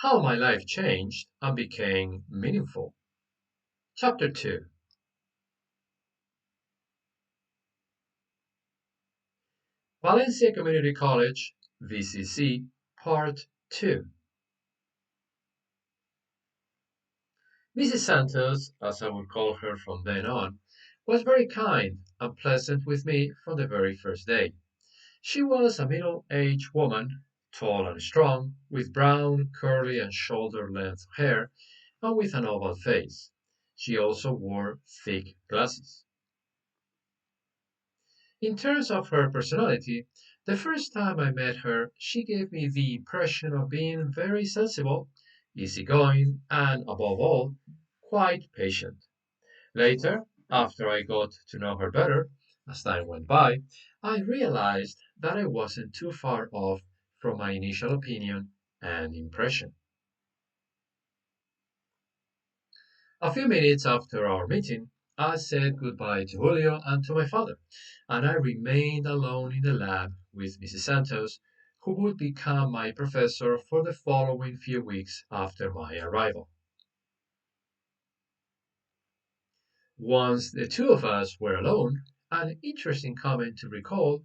How My Life Changed and Became Meaningful. Chapter 2. Valencia Community College, VCC, Part 2. Mrs. Santos, as I would call her from then on, was very kind and pleasant with me from the very first day. She was a middle-aged woman, tall and strong, with brown, curly, and shoulder-length hair, and with an oval face. She also wore thick glasses. In terms of her personality, the first time I met her, she gave me the impression of being very sensible, easygoing, and above all, quite patient. Later, after I got to know her better, as time went by, I realized that I wasn't too far off from my initial opinion and impression. A few minutes after our meeting, I said goodbye to Julio and to my father, and I remained alone in the lab with Mrs. Santos, who would become my professor for the following few weeks after my arrival. Once the two of us were alone, an interesting comment to recall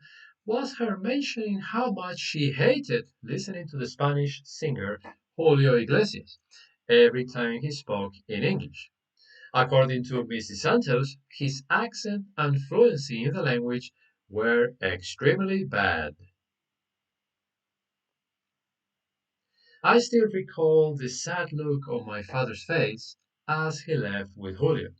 was her mentioning how much she hated listening to the Spanish singer Julio Iglesias every time he spoke in English. According to Mrs. Santos, his accent and fluency in the language were extremely bad. I still recall the sad look on my father's face as he left with Julio.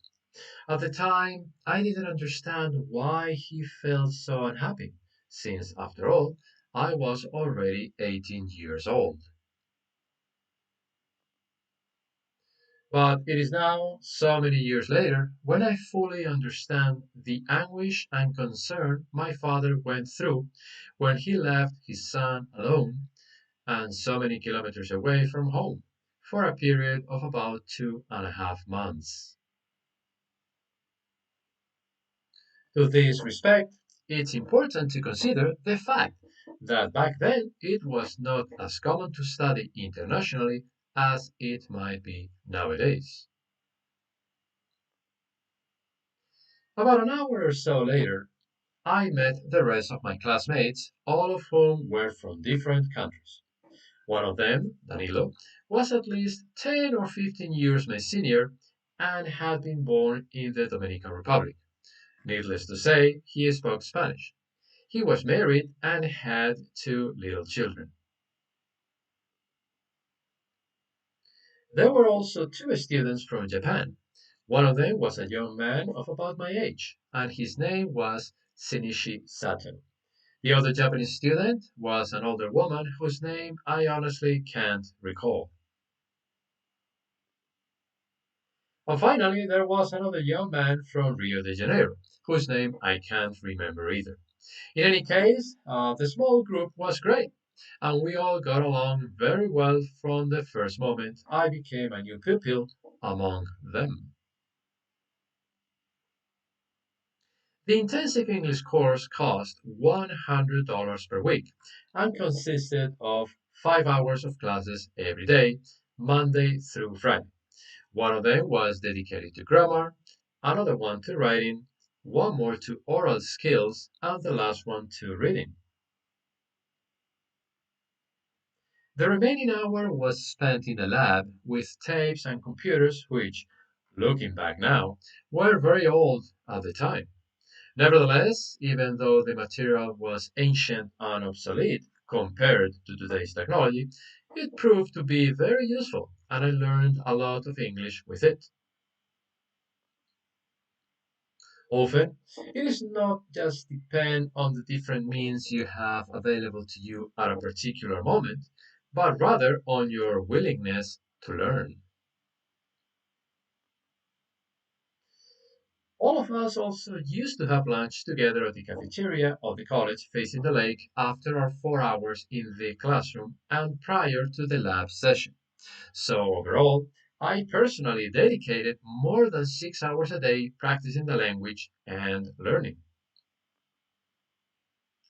At the time, I didn't understand why he felt so unhappy, since, after all, I was already 18 years old. But it is now, so many years later, when I fully understand the anguish and concern my father went through when he left his son alone and so many kilometers away from home for a period of about 2.5 months. To this respect, it's important to consider the fact that back then it was not as common to study internationally as it might be nowadays. About an hour or so later, I met the rest of my classmates, all of whom were from different countries. One of them, Danilo, was at least 10 or 15 years my senior and had been born in the Dominican Republic. Needless to say, he spoke Spanish. He was married and had two little children. There were also two students from Japan. One of them was a young man of about my age, and his name was Shinichi Sato. The other Japanese student was an older woman whose name I honestly can't recall. And finally, there was another young man from Rio de Janeiro, whose name I can't remember either. In any case, the small group was great, and we all got along very well from the first moment I became a new pupil among them. The intensive English course cost $100 per week and consisted of 5 hours of classes every day, Monday through Friday. One of them was dedicated to grammar, another one to writing, one more to oral skills, and the last one to reading. The remaining hour was spent in the lab with tapes and computers which, looking back now, were very old at the time. Nevertheless, even though the material was ancient and obsolete compared to today's technology, it proved to be very useful and I learned a lot of English with it. Often, it is not just depend on the different means you have available to you at a particular moment, but rather on your willingness to learn. All of us also used to have lunch together at the cafeteria of the college facing the lake after our 4 hours in the classroom and prior to the lab session. So, overall, I personally dedicated more than 6 hours a day practicing the language and learning.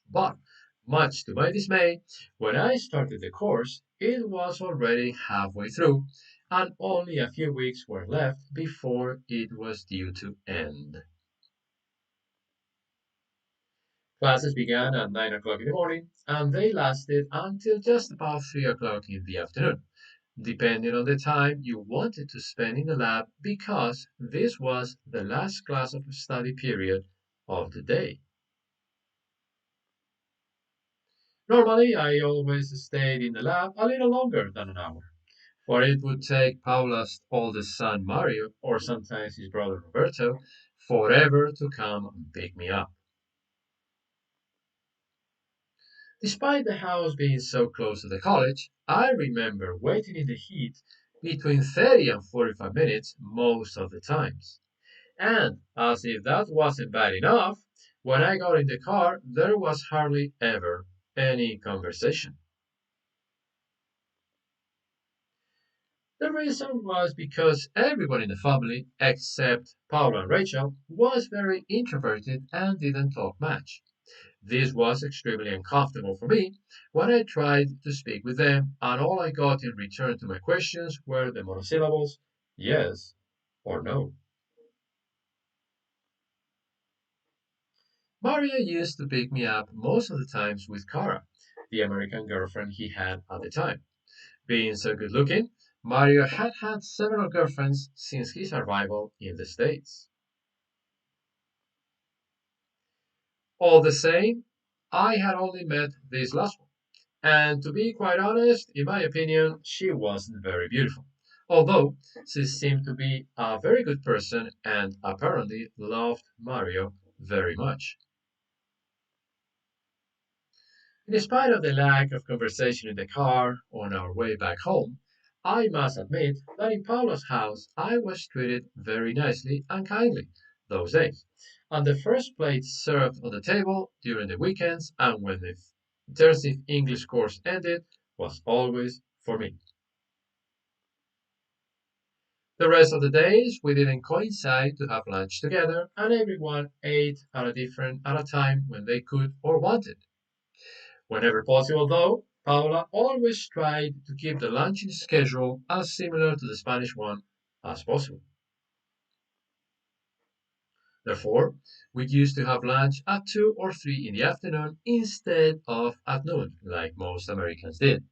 But Much to my dismay, when I started the course, it was already halfway through, and only a few weeks were left before it was due to end. Classes began at 9 o'clock in the morning, and they lasted until just about 3 o'clock in the afternoon, depending on the time you wanted to spend in the lab, because this was the last class of study period of the day. Normally, I always stayed in the lab a little longer than an hour, for it would take Paula's oldest son Mario, or sometimes his brother Roberto, forever to come and pick me up. Despite the house being so close to the college, I remember waiting in the heat between 30 and 45 minutes most of the times. And as if that wasn't bad enough, when I got in the car, there was hardly ever any conversation. The reason was because everyone in the family, except Paula and Rachel, was very introverted and didn't talk much. This was extremely uncomfortable for me when I tried to speak with them, and all I got in return to my questions were the monosyllables yes or no. Maria used to pick me up most of the times with Cara, the American girlfriend he had at the time. Being so good looking, Mario had had several girlfriends since his arrival in the States. All the same, I had only met this last one. And to be quite honest, in my opinion, she wasn't very beautiful. Although she seemed to be a very good person and apparently loved Mario very much. In spite of the lack of conversation in the car on our way back home, I must admit that in Paula's house I was treated very nicely and kindly those days, and the first plate served on the table during the weekends and when the intensive English course ended was always for me. The rest of the days we didn't coincide to have lunch together, and everyone ate at a time when they could or wanted. Whenever possible, though, Paula always tried to keep the lunching schedule as similar to the Spanish one as possible. Therefore, we used to have lunch at 2 or 3 in the afternoon instead of at noon, like most Americans did.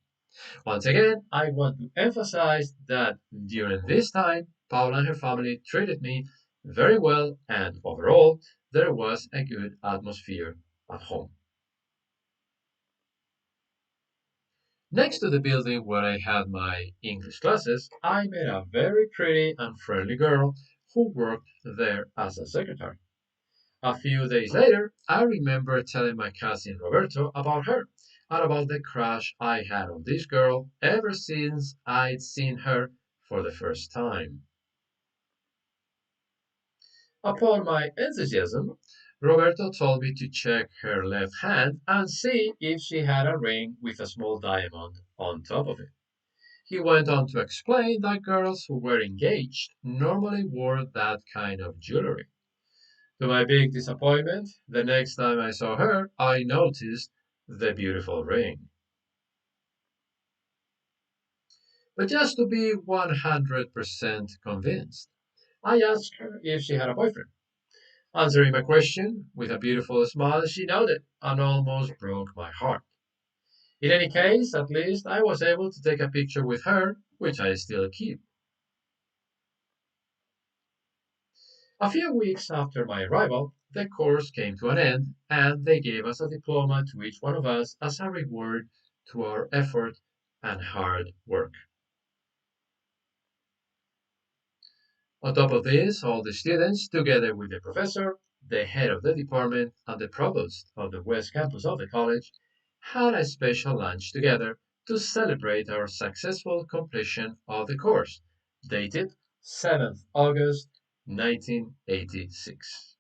Once again, I want to emphasize that during this time, Paula and her family treated me very well, and overall, there was a good atmosphere at home. Next to the building where I had my English classes, I met a very pretty and friendly girl who worked there as a secretary. A few days later, I remember telling my cousin Roberto about her and about the crush I had on this girl ever since I'd seen her for the first time. Upon my enthusiasm, Roberto told me to check her left hand and see if she had a ring with a small diamond on top of it. He went on to explain that girls who were engaged normally wore that kind of jewelry. To my big disappointment, the next time I saw her, I noticed the beautiful ring. But just to be 100% convinced, I asked her if she had a boyfriend. Answering my question with a beautiful smile, she nodded and almost broke my heart. In any case, at least I was able to take a picture with her, which I still keep. A few weeks after my arrival, the course came to an end, and they gave us a diploma to each one of us as a reward to our effort and hard work. On top of this, all the students, together with the professor, the head of the department, and the provost of the West Campus of the college, had a special lunch together to celebrate our successful completion of the course, dated 7th August 1986.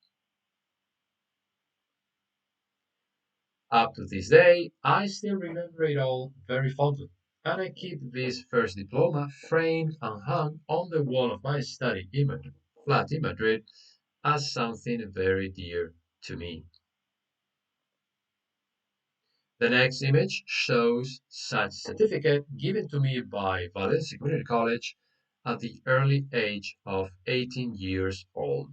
Up to this day, I still remember it all very fondly, and I keep this first diploma framed and hung on the wall of my study in Madrid, flat in Madrid as something very dear to me. The next image shows such certificate given to me by Valencia Community College at the early age of 18 years old.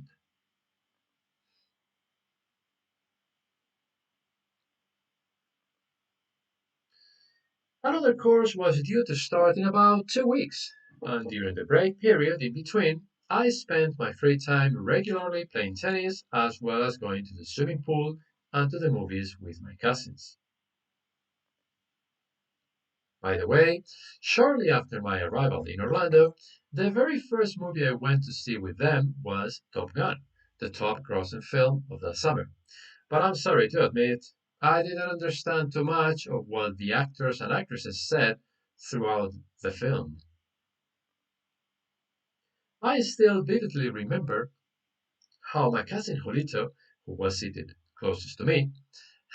Another course was due to start in about 2 weeks, and during the break period in between, I spent my free time regularly playing tennis as well as going to the swimming pool and to the movies with my cousins. By the way, shortly after my arrival in Orlando, the very first movie I went to see with them was Top Gun, the top grossing film of that summer. But I'm sorry to admit, I didn't understand too much of what the actors and actresses said throughout the film. I still vividly remember how my cousin Julito, who was seated closest to me,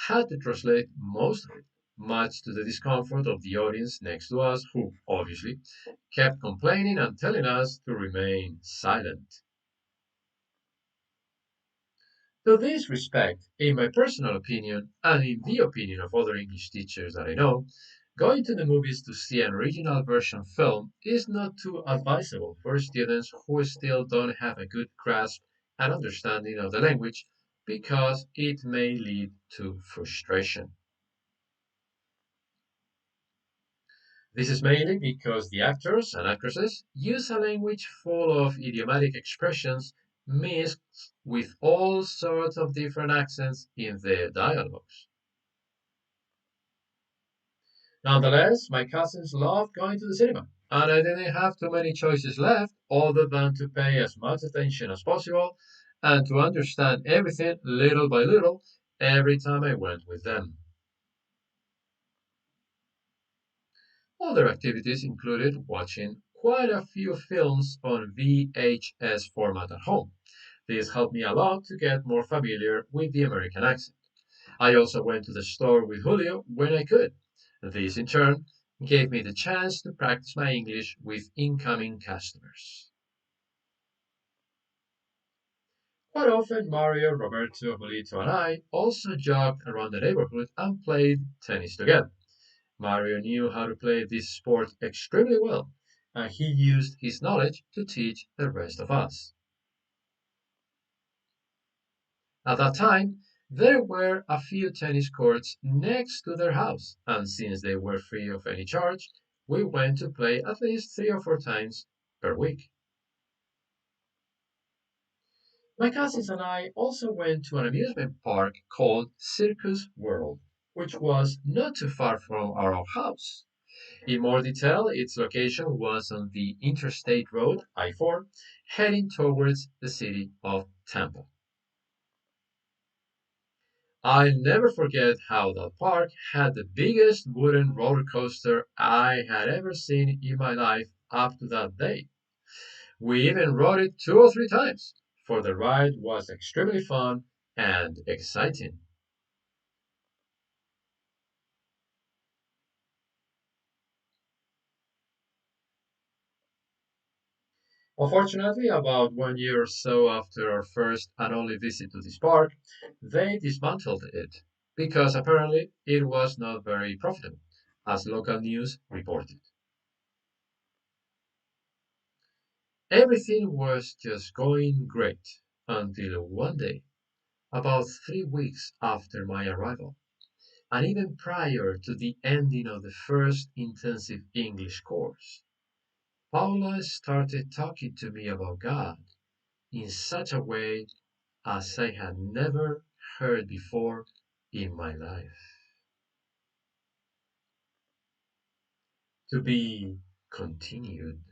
had to translate most of it, much to the discomfort of the audience next to us, who, obviously, kept complaining and telling us to remain silent. To this respect, in my personal opinion, and in the opinion of other English teachers that I know, going to the movies to see an original version film is not too advisable for students who still don't have a good grasp and understanding of the language because it may lead to frustration. This is mainly because the actors and actresses use a language full of idiomatic expressions mixed with all sorts of different accents in their dialogues. Nonetheless, my cousins loved going to the cinema, and I didn't have too many choices left other than to pay as much attention as possible and to understand everything little by little every time I went with them. Other activities included watching quite a few films on VHS format at home. This helped me a lot to get more familiar with the American accent. I also went to the store with Julio when I could. This, in turn, gave me the chance to practice my English with incoming customers. Quite often, Mario, Roberto, Julito, and I also jogged around the neighborhood and played tennis together. Mario knew how to play this sport extremely well, and he used his knowledge to teach the rest of us. At that time, there were a few tennis courts next to their house, and since they were free of any charge, we went to play at least 3 or 4 times per week. My cousins and I also went to an amusement park called Circus World, which was not too far from our house. In more detail, its location was on the Interstate Road I-4, heading towards the city of Tampa. I'll never forget how that park had the biggest wooden roller coaster I had ever seen in my life up to that day. We even rode it 2 or 3 times, for the ride was extremely fun and exciting. Unfortunately, about 1 year or so after our first and only visit to this park, they dismantled it because apparently it was not very profitable, as local news reported. Everything was just going great until one day, about 3 weeks after my arrival, and even prior to the ending of the first intensive English course, Paula started talking to me about God in such a way as I had never heard before in my life. To be continued.